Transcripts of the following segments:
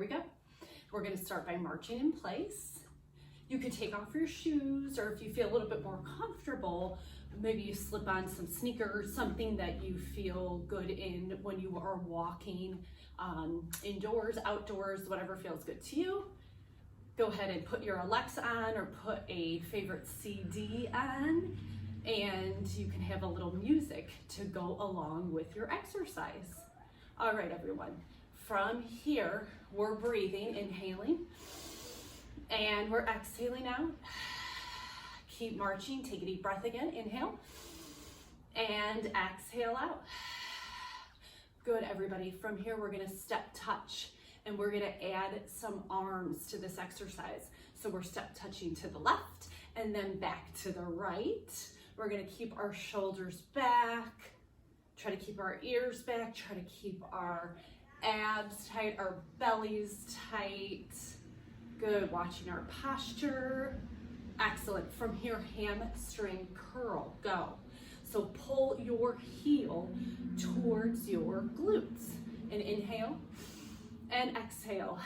we go. We're gonna start by marching in place. You could take off your shoes, or if you feel a little bit more comfortable, maybe you slip on some sneakers, something that you feel good in when you are walking indoors, outdoors, whatever feels good to you. Go ahead and put your Alexa on or put a favorite CD on, and you can have a little music to go along with your exercise. All right, everyone. From here, we're breathing, inhaling, and we're exhaling out. Keep marching. Take a deep breath again. Inhale and exhale out. Good, everybody. From here, we're going to step touch, and we're going to add some arms to this exercise. So we're step touching to the left and then back to the right. We're going to keep our shoulders back. Try to keep our ears back. Try to keep our abs tight, our bellies tight. Good. Watching our posture. Excellent. From here, hamstring curl. Go. So pull your heel towards your glutes. And inhale and exhale.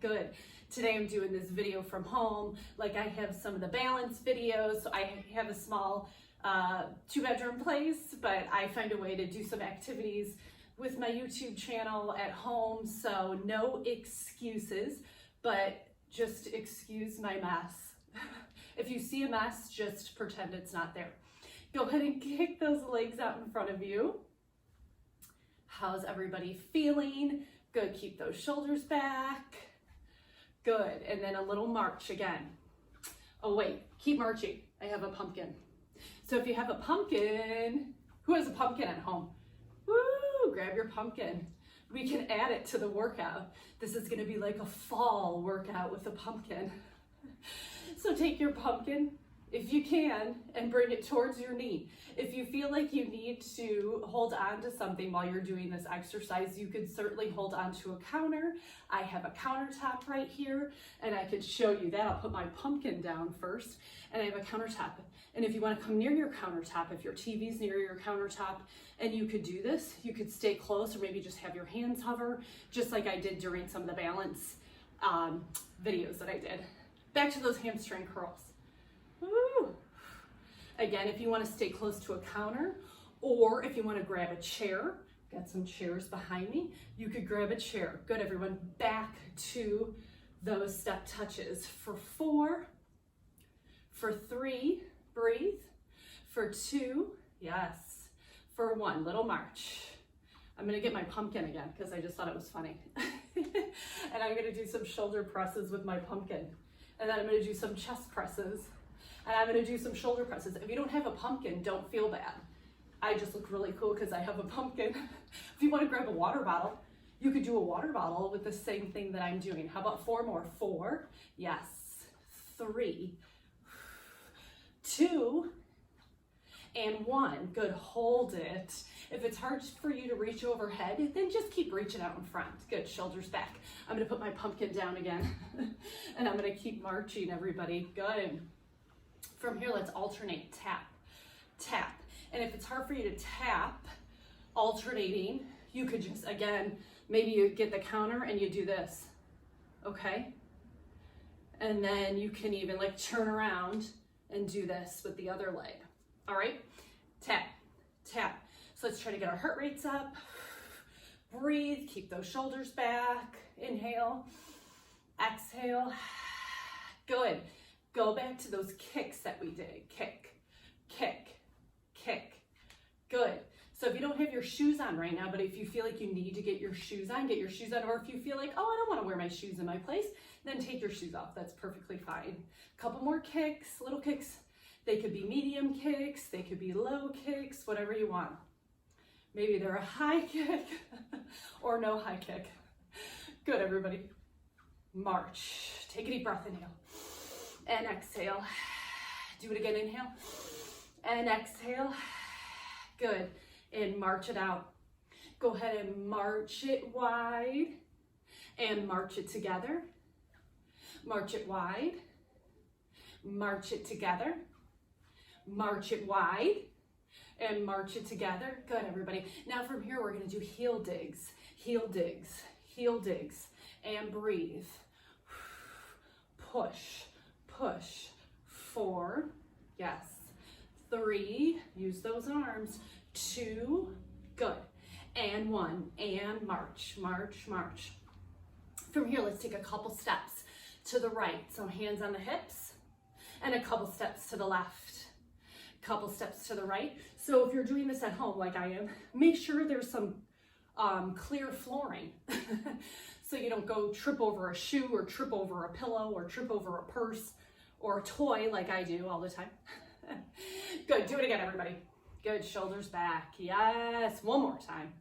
Good. Today I'm doing this video from home. Like I have some of the balance videos. So I have a small 2-bedroom place, but I find a way to do some activities with my YouTube channel at home. So no excuses, but just excuse my mess. If you see a mess, just pretend it's not there. Go ahead and kick those legs out in front of you. How's everybody feeling? Good, keep those shoulders back. Good, and then a little march again. Oh wait, keep marching. I have a pumpkin. So if you have a pumpkin, who has a pumpkin at home? Woo, grab your pumpkin. We can add it to the workout. This is gonna be like a fall workout with a pumpkin. So take your pumpkin, if you can, and bring it towards your knee. If you feel like you need to hold on to something while you're doing this exercise, you could certainly hold on to a counter. I have a countertop right here, and I could show you that. I'll put my pumpkin down first, and I have a countertop. And if you want to come near your countertop, if your TV's near your countertop, and you could do this, you could stay close, or maybe just have your hands hover, just like I did during some of the balance videos that I did. Back to those hamstring curls. Woo. Again, if you want to stay close to a counter, or if you want to grab a chair, got some chairs behind me, you could grab a chair. Good, everyone. Back to those step touches. For 4, for 3, breathe. For 2, yes. For 1, little march. I'm going to get my pumpkin again because I just thought it was funny. And I'm going to do some shoulder presses with my pumpkin. And then I'm going to do some chest presses. And I'm going to do some shoulder presses. If you don't have a pumpkin, don't feel bad. I just look really cool because I have a pumpkin. If you want to grab a water bottle, you could do a water bottle with the same thing that I'm doing. How about 4 more? 4, yes. 3, 2, and 1. Good, hold it. If it's hard for you to reach overhead, then just keep reaching out in front. Good, shoulders back. I'm gonna put my pumpkin down again. And I'm gonna keep marching, everybody. Good. From here, let's alternate, tap, tap. And if it's hard for you to tap, alternating, you could just, again, maybe you get the counter and you do this, okay? And then you can even like turn around and do this with the other leg. All right, tap, tap. So let's try to get our heart rates up. Breathe, keep those shoulders back. Inhale, exhale. Good. Go back to those kicks that we did. Kick, kick, kick. Good. So if you don't have your shoes on right now, but if you feel like you need to get your shoes on, get your shoes on. Or if you feel like, oh, I don't want to wear my shoes in my place, then take your shoes off. That's perfectly fine. Couple more kicks, little kicks. They could be medium kicks, they could be low kicks, whatever you want. Maybe they're a high kick or no high kick. Good, everybody. March. Take a deep breath, inhale. And exhale. Do it again, inhale. And exhale. Good. And march it out. Go ahead and march it wide. And march it together. March it wide. March it together. March it wide. And march it together. Good, everybody. Now from here, we're going to do heel digs. Heel digs. Heel digs. and breathe. Push, push. 4, yes. 3, use those arms. 2, good. And 1, and march, march, march. From here, let's take a couple steps to the right. So hands on the hips, and a couple steps to the left. Couple steps to the right. So if you're doing this at home like I am, make sure there's some clear flooring. So you don't go trip over a shoe or trip over a pillow or trip over a purse or a toy like I do all the time. Good, do it again, everybody. Good, shoulders back. Yes, one more time.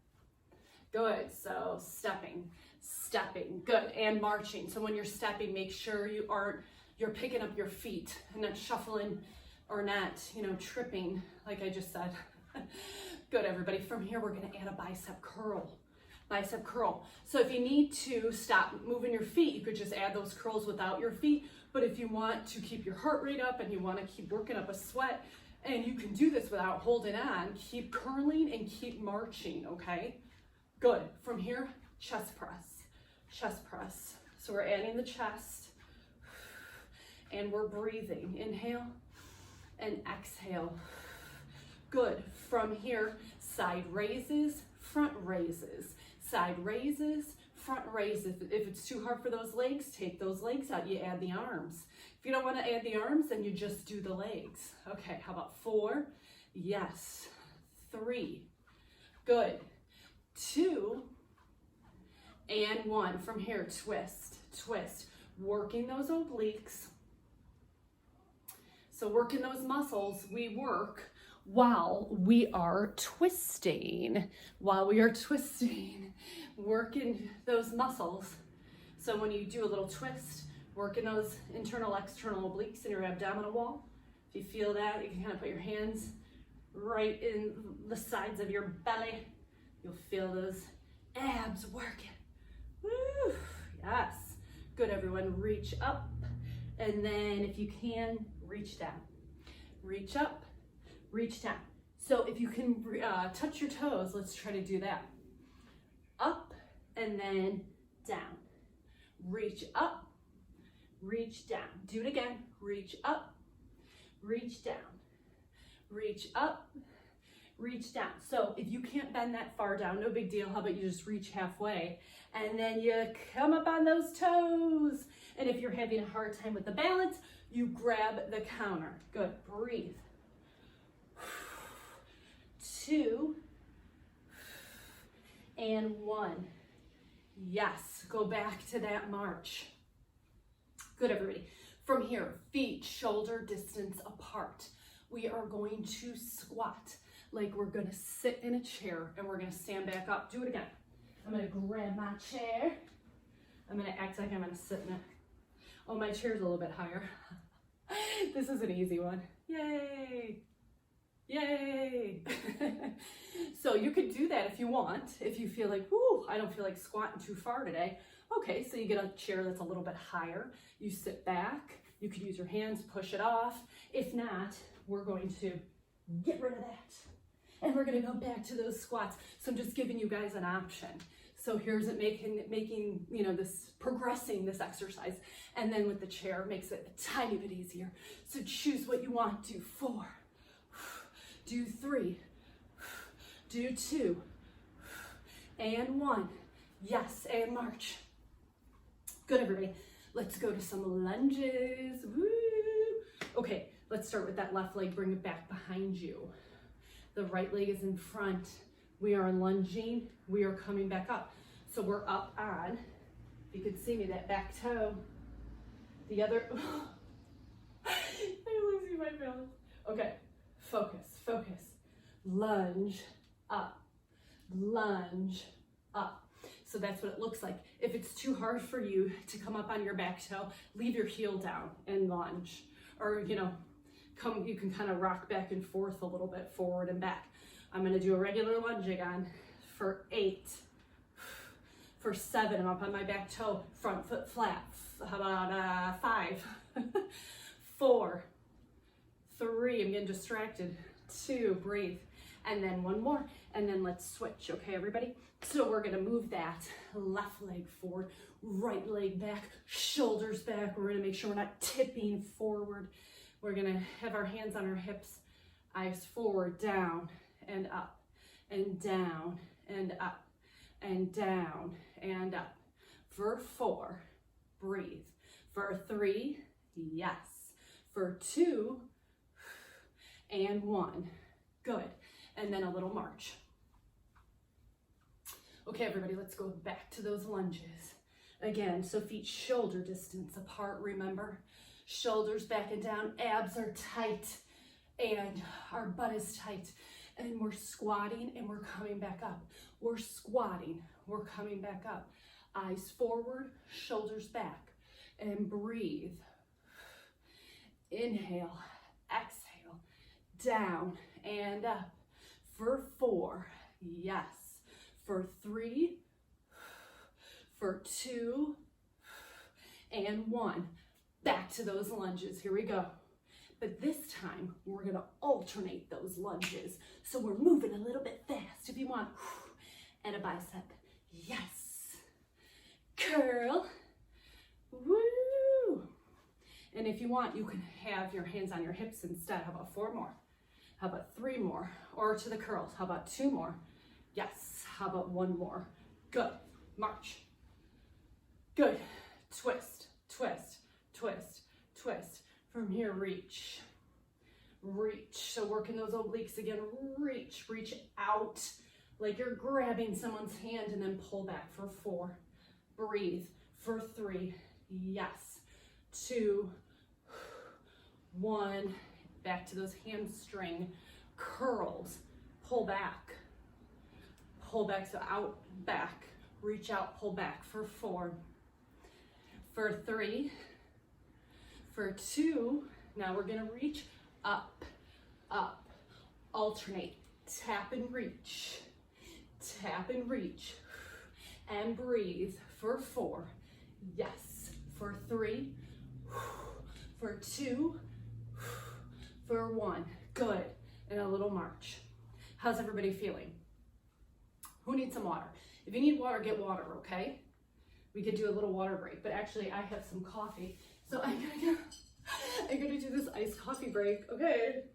Good, so stepping, stepping, good, and marching. So when you're stepping, make sure you're picking up your feet and not shuffling or not, tripping like I just said. Good, everybody. From here, we're gonna add a bicep curl. Bicep curl. So if you need to stop moving your feet, you could just add those curls without your feet. But if you want to keep your heart rate up and you want to keep working up a sweat, and you can do this without holding on, keep curling and keep marching, okay? Good. From here, chest press, chest press. So we're adding the chest and we're breathing. Inhale and exhale. Good. From here, side raises, front raises, side raises, front raises. If it's too hard for those legs, take those legs out. You add the arms. If you don't want to add the arms, then you just do the legs. Okay, how about 4? Yes. 3. Good. 2 and 1. From here, twist, twist. Working those obliques. So working those muscles, we work while we are twisting. While we are twisting, working those muscles. So when you do a little twist, working those internal, external obliques in your abdominal wall. If you feel that, you can kind of put your hands right in the sides of your belly. You'll feel those abs working. Woo! Yes. Good, everyone. Reach up. And then if you can, reach down. Reach up, reach down. So if you can touch your toes, let's try to do that. Up and then down. Reach up, reach down. Do it again. Reach up, reach down. Reach up, reach down. So if you can't bend that far down, no big deal. How about you just reach halfway and then you come up on those toes. And if you're having a hard time with the balance, you grab the counter. Good, breathe. 2 and 1. Yes, go back to that march. Good, everybody. From here, feet shoulder distance apart. We are going to squat like we're gonna sit in a chair and we're gonna stand back up. Do it again. I'm gonna grab my chair. I'm gonna act like I'm gonna sit in it. Oh, my chair's a little bit higher. This is an easy one. Yay! Yay! So you could do that if you want. If you feel like, whoo, I don't feel like squatting too far today. Okay, so you get a chair that's a little bit higher. You sit back. You could use your hands, push it off. If not, we're going to get rid of that. And we're gonna go back to those squats. So I'm just giving you guys an option. So here's it making this, progressing this exercise. And then with the chair, makes it a tiny bit easier. So choose what you want. Do 4, do 3, do 2, and 1. Yes, and march. Good, everybody. Let's go to some lunges. Woo! Okay, let's start with that left leg. Bring it back behind you. The right leg is in front. We are lunging. We are coming back up. So we're up on, if you could see me, that back toe. The other, I'm losing my balance. Okay, focus, focus. Lunge up, lunge up. So that's what it looks like. If it's too hard for you to come up on your back toe, leave your heel down and lunge. Or, you can kind of rock back and forth a little bit, forward and back. I'm gonna do a regular lunge again for 8. For 7, I'm up on my back toe, front foot flat. How about 5? 4, 3, I'm getting distracted. 2, breathe. and then one more, and then let's switch, okay, everybody? So we're gonna move that left leg forward, right leg back, shoulders back. We're gonna make sure we're not tipping forward. We're gonna have our hands on our hips, eyes forward, down and up, and down and up, and down and up. For 4, breathe. For 3, yes. For 2, and 1, good. And then a little march. Okay, everybody, let's go back to those lunges. Again, so feet shoulder distance apart, remember? Shoulders back and down, abs are tight, and our butt is tight. And we're squatting and we're coming back up. We're squatting, we're coming back up. Eyes forward, shoulders back, and breathe. Inhale, exhale, down and up. For 4, yes. For 3, for 2, and 1. Back to those lunges, here we go. But this time, we're gonna alternate those lunges. So we're moving a little bit fast if you want. And a bicep, yes. Curl, woo. And if you want, you can have your hands on your hips instead. How about 4 more? How about 3 more? Or to the curls, how about 2 more? Yes, how about 1 more? Good, march. Good, twist, twist, twist, twist. From here, reach, reach. So working those obliques again, reach, reach out like you're grabbing someone's hand and then pull back for 4. Breathe for 3, yes. 2, 1, back to those hamstring curls. Pull back, so out, back, reach out, pull back for 4. For 3, for 2, now we're gonna reach up, up, alternate, tap and reach, and breathe for 4, yes. For 3, for 2, for 1, good. And a little march. How's everybody feeling? Who needs some water? If you need water, get water, okay? We could do a little water break, but actually I have some coffee, so I'm gonna do this iced coffee break, okay?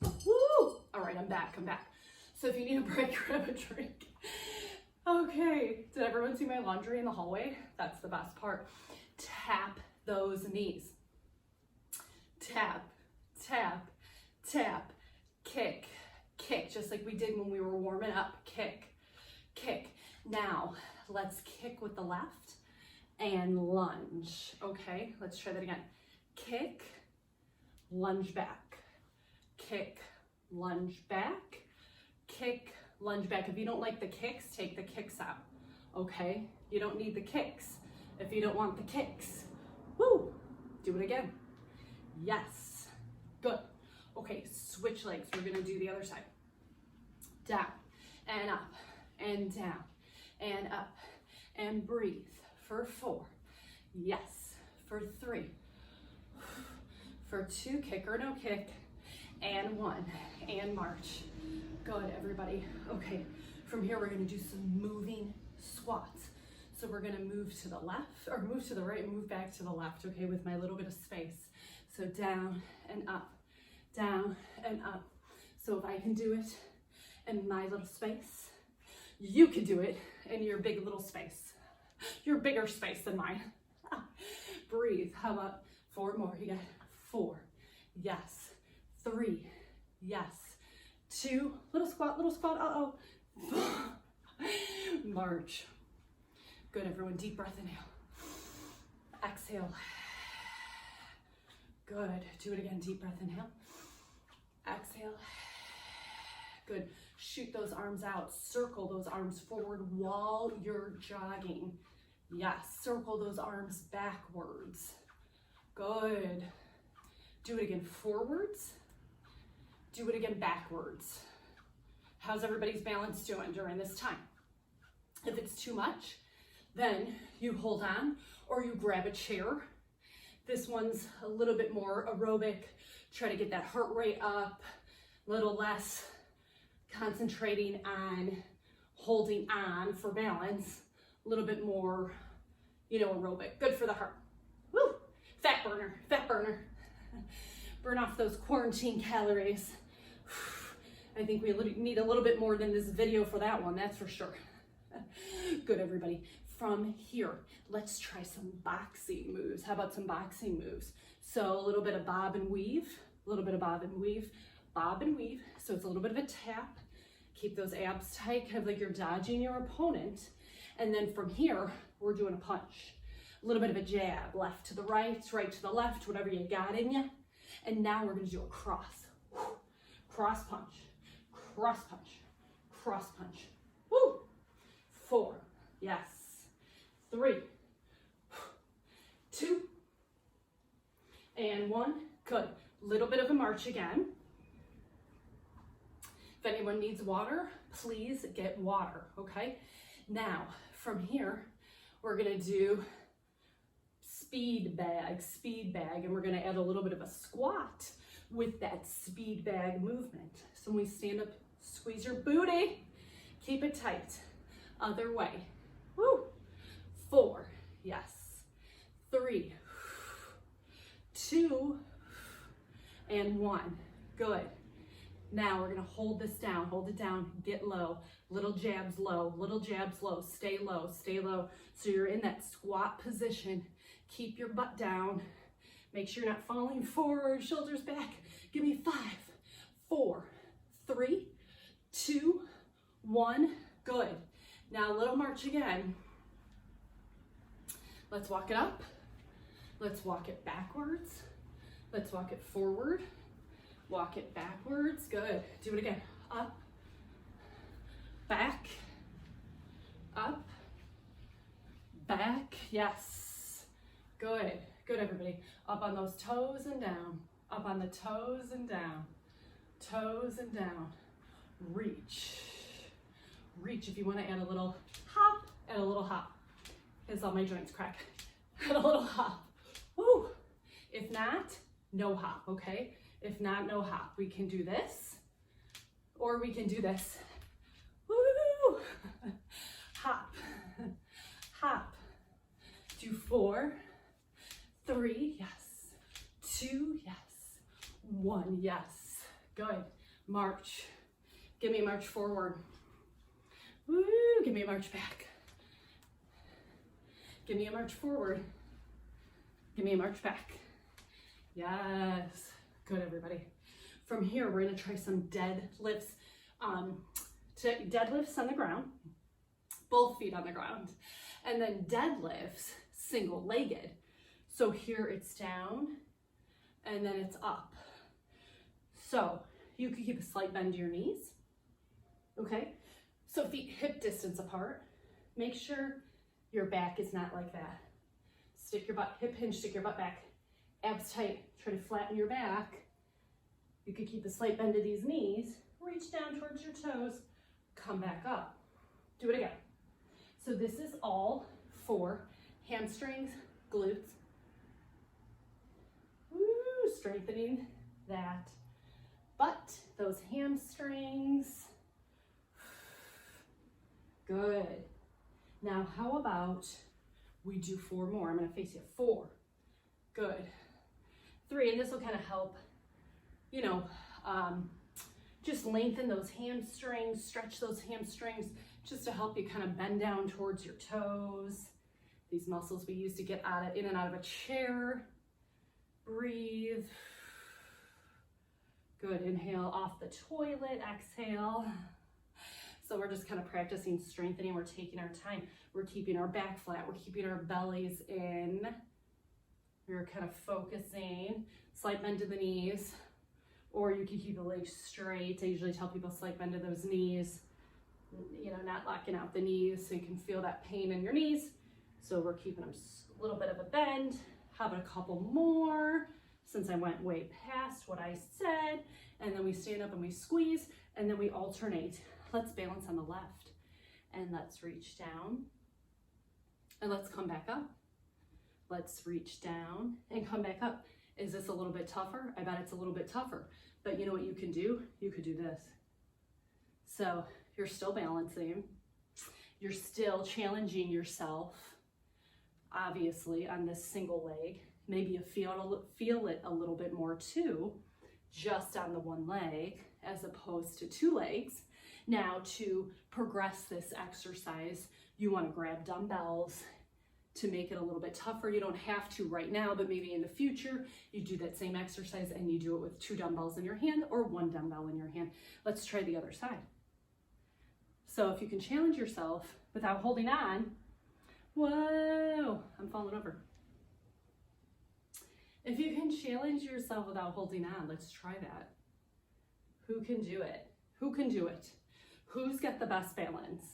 Woo! All right, I'm back. So if you need a break, grab a drink. Okay, did everyone see my laundry in the hallway? That's the best part. Tap those knees. Tap, tap, tap, kick, kick, just like we did when we were warming up. Kick, kick. Now, let's kick with the left and lunge. Okay, let's try that again. Kick, lunge back. Kick, lunge back. Kick, lunge back. If you don't like the kicks, take the kicks out. Okay, you don't need the kicks if you don't want the kicks. Woo! Do it again. Yes, good. Okay, switch legs. We're gonna do the other side. Down and up and down and up and breathe for 4. Yes, for 3, for 2, kick or no kick, and 1, and march. Good, everybody. Okay, from here we're gonna do some moving squats. So we're gonna move to the left, or move to the right, move back to the left, okay, with my little bit of space. So down and up, down and up. So if I can do it in my little space, you can do it in your big little space. Your bigger space than mine. Breathe. How about 4 more? You got 4. Yes. 3. Yes. 2. Little squat, little squat. Uh-oh. March. Good, everyone. Deep breath, inhale. Exhale. Good. Do it again. Deep breath, inhale. Exhale. Good. Shoot those arms out. Circle those arms forward while you're jogging. Yes. Circle those arms backwards. Good. Do it again forwards. Do it again backwards. How's everybody's balance doing during this time? If it's too much, then you hold on or you grab a chair. This one's a little bit more aerobic. Try to get that heart rate up, a little less concentrating on holding on for balance, a little bit more, you know, aerobic, good for the heart. Woo! Fat burner, fat burner. Burn off those quarantine calories. I think we need a little bit more than this video for that one, that's for sure. Good, everybody. From here, let's try some boxing moves. How about some boxing moves? So a little bit of bob and weave, a little bit of bob and weave, bob and weave. So it's a little bit of a tap. Keep those abs tight, kind of like you're dodging your opponent. And then from here, we're doing a punch. A little bit of a jab, left to the right to the left, whatever you got in you. And now we're gonna do a cross. Cross punch, cross punch, cross punch. Woo! 4, yes. 3, 2, and 1. Good. Little bit of a march again. If anyone needs water, please get water, okay? Now, from here, we're gonna do speed bag, and we're gonna add a little bit of a squat with that speed bag movement. So when we stand up, squeeze your booty, keep it tight. Other way. Woo! 4, yes. 3, 2, and 1. Good. Now we're gonna hold this down, hold it down, get low. Little jabs low, little jabs low, stay low, stay low. So you're in that squat position. Keep your butt down. Make sure you're not falling forward, shoulders back. Give me 5, 4, 3, 2, 1. Good. Now a little march again. Let's walk it up. Let's walk it backwards. Let's walk it forward. Walk it backwards. Good. Do it again. Up, back, up, back. Yes. Good. Good, everybody. Up on those toes and down. Up on the toes and down. Toes and down. Reach. Reach. If you want to add a little hop, add a little hop. Because all my joints crack. Add a little hop. Woo! If not, no hop, okay? If not, no hop. We can do this, or we can do this. Woo! Hop. Hop. Do 4, 3, yes. 2, yes. 1, yes. Good. March. Give me a march forward. Woo! Give me a march back. Give me a march forward. Give me a march back. Yes. Good, everybody. From here, we're gonna try some deadlifts. Deadlifts on the ground, both feet on the ground. And then deadlifts, single-legged. So here it's down, and then it's up. So you could keep a slight bend to your knees, okay? So feet hip distance apart. Make sure your back is not like that. Stick your butt, hip hinge, stick your butt back. Abs tight, try to flatten your back. You could keep a slight bend to these knees. Reach down towards your toes, come back up. Do it again. So this is all for hamstrings, glutes. Woo, strengthening that butt, those hamstrings. Good. Now, how about we do 4 more? I'm gonna face you. 4. Good. 3, and this will kind of help, you know, just lengthen those hamstrings, stretch those hamstrings, just to help you kind of bend down towards your toes. These muscles we use to get in and out of a chair. Breathe. Good. Inhale off the toilet. Exhale. So we're just kind of practicing strengthening. We're taking our time. We're keeping our back flat. We're keeping our bellies in. We're kind of focusing. Slight bend to the knees. Or you can keep the legs straight. I usually tell people slight bend to those knees. You know, not locking out the knees so you can feel that pain in your knees. So we're keeping them a little bit of a bend. How about a couple more? Since I went way past what I said. And then we stand up and we squeeze. And then we alternate. Let's balance on the left. And let's reach down. And let's come back up. Let's reach down and come back up. Is this a little bit tougher? I bet it's a little bit tougher. But you know what you can do? You could do this. So you're still balancing. You're still challenging yourself, obviously, on this single leg. Maybe you feel it a little bit more too, just on the one leg, as opposed to two legs. Now, to progress this exercise, you want to grab dumbbells to make it a little bit tougher. You don't have to right now, but maybe in the future, you do that same exercise and you do it with 2 dumbbells in your hand or 1 dumbbell in your hand. Let's try the other side. So if you can challenge yourself without holding on, whoa, I'm falling over. If you can challenge yourself without holding on, let's try that. Who can do it? Who can do it? Who's got the best balance?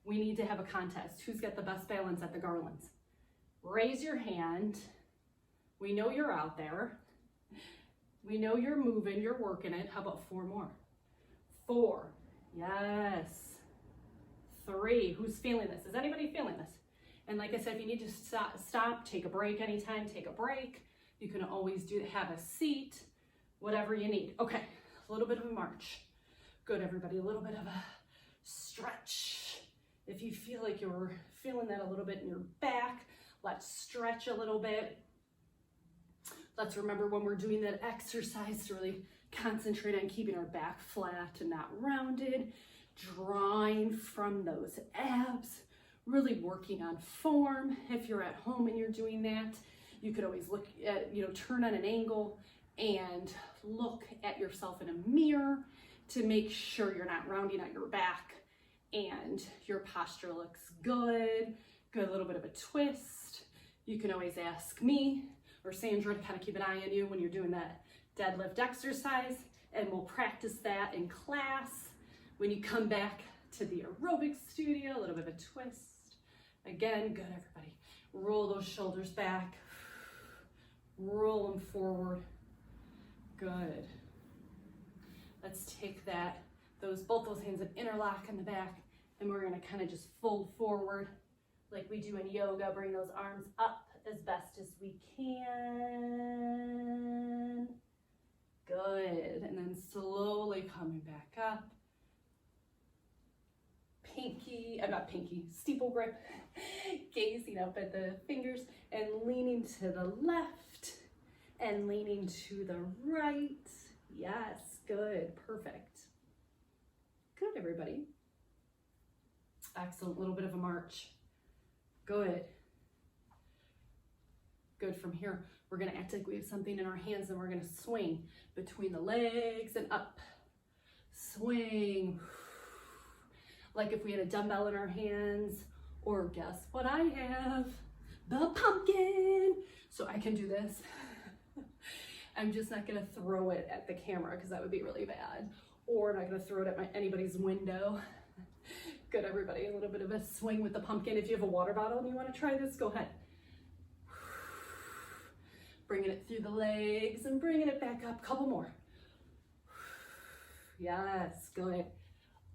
We need to have a contest. Who's got the best balance at the Garlands? Raise your hand. We know you're out there. We know you're moving, you're working it. How about 4 more? 4, yes. 3, who's feeling this? Is anybody feeling this? And like I said, if you need to stop, take a break anytime, take a break. You can always have a seat, whatever you need. Okay, a little bit of a march. Good, everybody, a little bit of a stretch. If you feel like you're feeling that a little bit in your back, let's stretch a little bit. Let's remember when we're doing that exercise to really concentrate on keeping our back flat and not rounded, drawing from those abs, really working on form. If you're at home and you're doing that, you could always look at, turn on an angle and look at yourself in a mirror to make sure you're not rounding out your back and your posture looks good. Good, a little bit of a twist. You can always ask me or Sandra to kind of keep an eye on you when you're doing that deadlift exercise, and we'll practice that in class. When you come back to the aerobics studio, a little bit of a twist. Again, good, everybody. Roll those shoulders back. Roll them forward. Good. Let's take both those hands and interlock in the back, and we're gonna kind of just fold forward like we do in yoga. Bring those arms up as best as we can. Good, and then slowly coming back up. Steeple grip, gazing up at the fingers and leaning to the left and leaning to the right. Yes, good, perfect. Good, everybody. Excellent, little bit of a march. Good. Good, from here, we're gonna act like we have something in our hands and we're gonna swing between the legs and up. Swing. Like if we had a dumbbell in our hands, or guess what I have? The pumpkin. So I can do this. I'm just not gonna throw it at the camera because that would be really bad. Or not gonna throw it at anybody's window. Good, everybody, a little bit of a swing with the pumpkin. If you have a water bottle and you wanna try this, go ahead. Bringing it through the legs and bringing it back up. Couple more. Yes, good.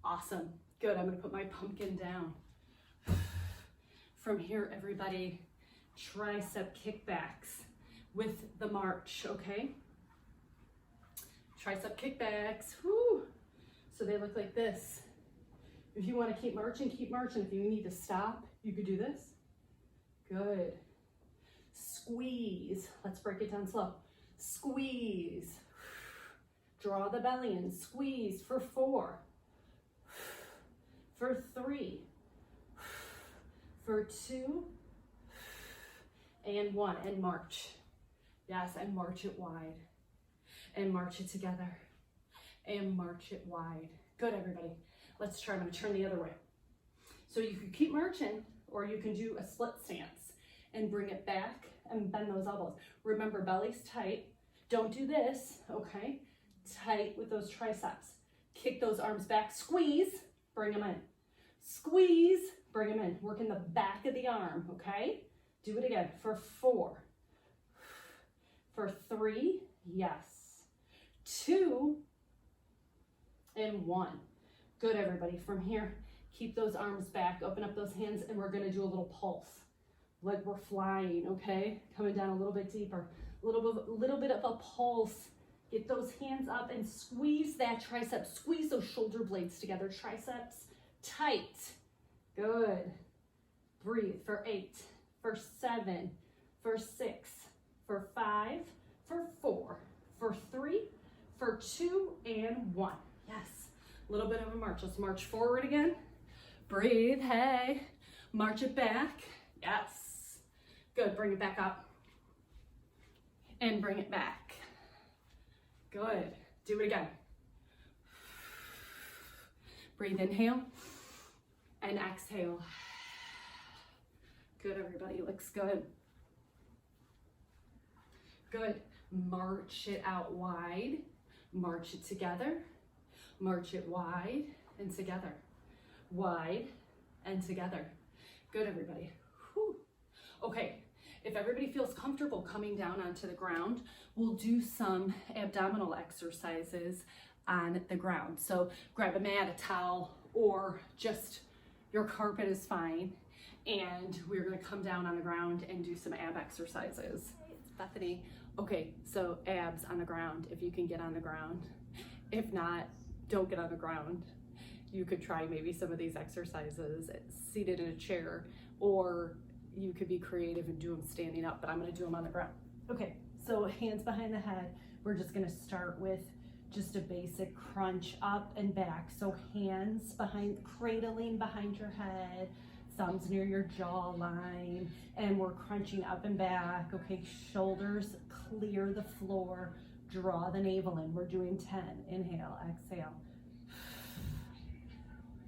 Awesome. Good, I'm gonna put my pumpkin down. From here, everybody, tricep kickbacks with the march, okay? Tricep kickbacks, whoo. So they look like this. If you wanna keep marching, keep marching. If you need to stop, you could do this. Good. Squeeze, let's break it down slow. Squeeze, draw the belly in, squeeze for 4, for 3, for 2, and 1, and march. Yes, and march it wide, and march it together, and march it wide. Good, everybody. Let's try. I'm gonna turn the other way. So you can keep marching, or you can do a split stance and bring it back and bend those elbows. Remember, belly's tight. Don't do this, okay? Tight with those triceps. Kick those arms back, squeeze, bring them in. Squeeze, bring them in. Work in the back of the arm, okay? Do it again for 4. For 3, yes. 2, and 1. Good, everybody. From here, keep those arms back, open up those hands, and we're gonna do a little pulse. Like we're flying, okay? Coming down a little bit deeper. A little bit of a pulse Get those hands up and squeeze that tricep. Squeeze those shoulder blades together. Triceps tight. Good. Breathe for 8, for 7, for 6, for 5, for 4, for 3, for 2, and 1. Yes. A little bit of a march. Let's march forward again. Breathe. Hey. March it back. Yes. Good. Bring it back up. And bring it back. Good. Do it again. Breathe, inhale, and exhale. Good, everybody. Looks good. Good. March it out wide. March it together. March it wide and together. Wide and together. Good, everybody. Whew. Okay. If everybody feels comfortable coming down onto the ground, we'll do some abdominal exercises on the ground. So grab a mat, a towel, or just your carpet is fine. And we're gonna come down on the ground and do some ab exercises. It's Bethany. Okay, so abs on the ground, if you can get on the ground. If not, don't get on the ground. You could try maybe some of these exercises seated in a chair, or you could be creative and do them standing up, but I'm gonna do them on the ground. Okay, so hands behind the head. We're just gonna start with just a basic crunch up and back. So hands behind, cradling behind your head, thumbs near your jawline, and we're crunching up and back. Okay, shoulders clear the floor, draw the navel in. We're doing 10, inhale, exhale.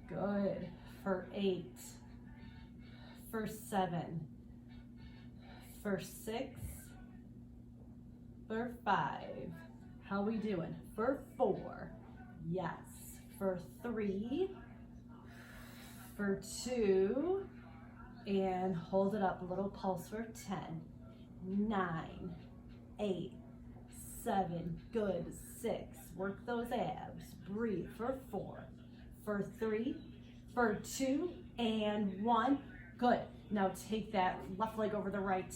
Good, for 8. For 7, for 6, for 5, how we doing? For 4, yes, for 3, for 2, and hold it up, a little pulse for 10, 9, 8, 7, good, 6, work those abs, breathe for 4, for 3, for 2, and 1. Good. Now take that left leg over the right,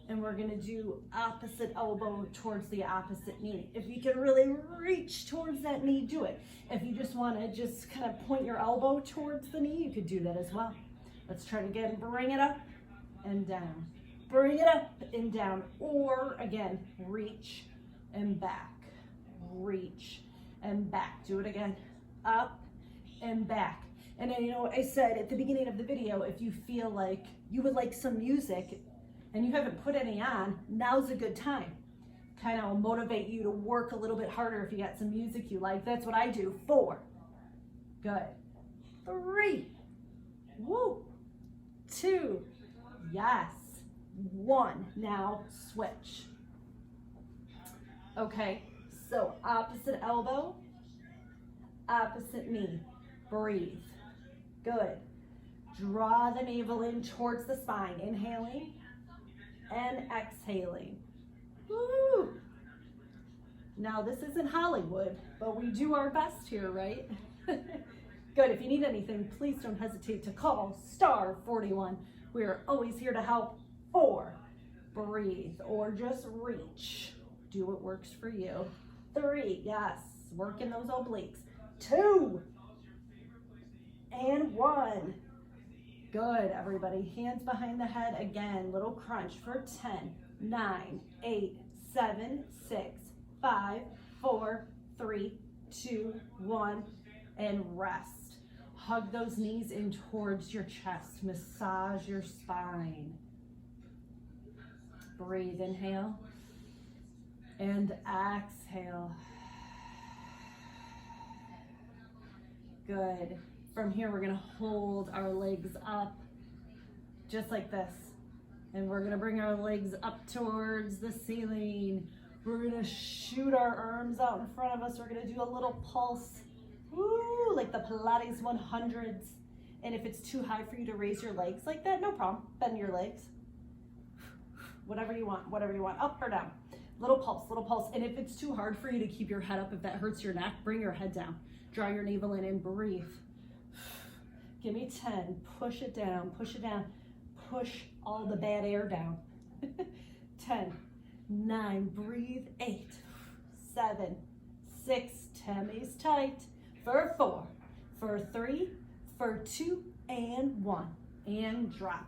and we're gonna do opposite elbow towards the opposite knee. If you can really reach towards that knee, do it. If you just wanna just kind of point your elbow towards the knee, you could do that as well. Let's try it again. Bring it up and down. Bring it up and down. Or again, reach and back. Reach and back. Do it again. Up and back. And then, you know, I said at the beginning of the video, if you feel like you would like some music and you haven't put any on, now's a good time. Kind of motivate you to work a little bit harder if you got some music you like. That's what I do. 4. Good. 3. Woo. 2. Yes. 1. Now switch. Okay. So opposite elbow, opposite knee. Breathe. Good. Draw the navel in towards the spine. Inhaling and exhaling. Woo! Now this isn't Hollywood, but we do our best here, right? Good. If you need anything, please don't hesitate to call *41. We are always here to help. 4. Breathe or just reach. Do what works for you. 3. Yes. Working those obliques. 2. And 1. Good, everybody. Hands behind the head again. Little crunch for 10, 9, 8, 7, 6, 5, 4, 3, 2, 1, and rest. Hug those knees in towards your chest. Massage your spine. Breathe, inhale, and exhale. Good. From here, we're gonna hold our legs up just like this. And we're gonna bring our legs up towards the ceiling. We're gonna shoot our arms out in front of us. We're gonna do a little pulse. Woo, like the Pilates 100s. And if it's too high for you to raise your legs like that, no problem. Bend your legs. Whatever you want, up or down. Little pulse, little pulse. And if it's too hard for you to keep your head up, if that hurts your neck, bring your head down. Draw your navel in and breathe. Give me 10, push it down, push all the bad air down. 10, 9, breathe, 8, 7, 6, tummies tight, for 4, for 3, for 2, and 1, and drop.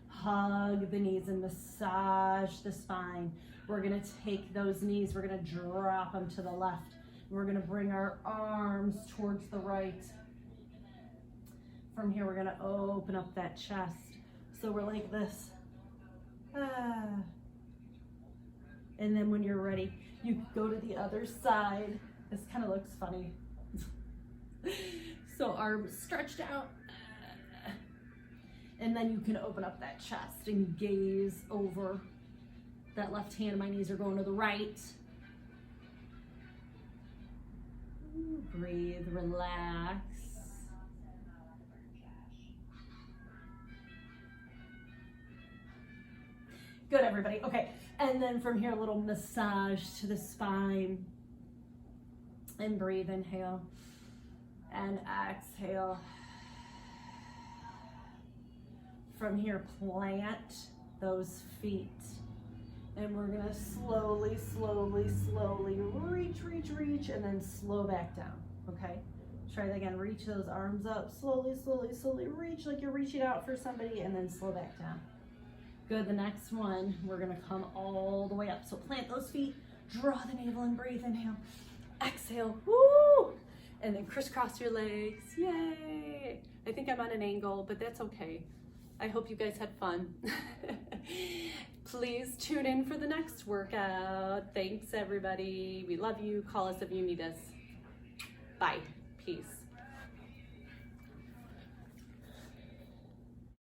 Hug the knees and massage the spine. We're gonna take those knees, we're gonna drop them to the left. We're gonna bring our arms towards the right. From here, we're gonna open up that chest. So we're like this. And then when you're ready, you go to the other side. This kind of looks funny. So arms stretched out. And then you can open up that chest and gaze over that left hand. My knees are going to the right. Breathe, relax. Good, everybody. Okay, and then from here, a little massage to the spine. And breathe, inhale, and exhale. From here, plant those feet. And we're gonna slowly, slowly, slowly reach, and then slow back down, okay? Try that again, reach those arms up, slowly, slowly, slowly, reach like you're reaching out for somebody, and then slow back down. Good, the next one, we're gonna come all the way up. So plant those feet, draw the navel and breathe, inhale, exhale, woo! And then crisscross your legs, yay! I think I'm on an angle, but that's okay. I hope you guys had fun. Please tune in for the next workout. Thanks, everybody. We love you. Call us if you need us. Bye. Peace.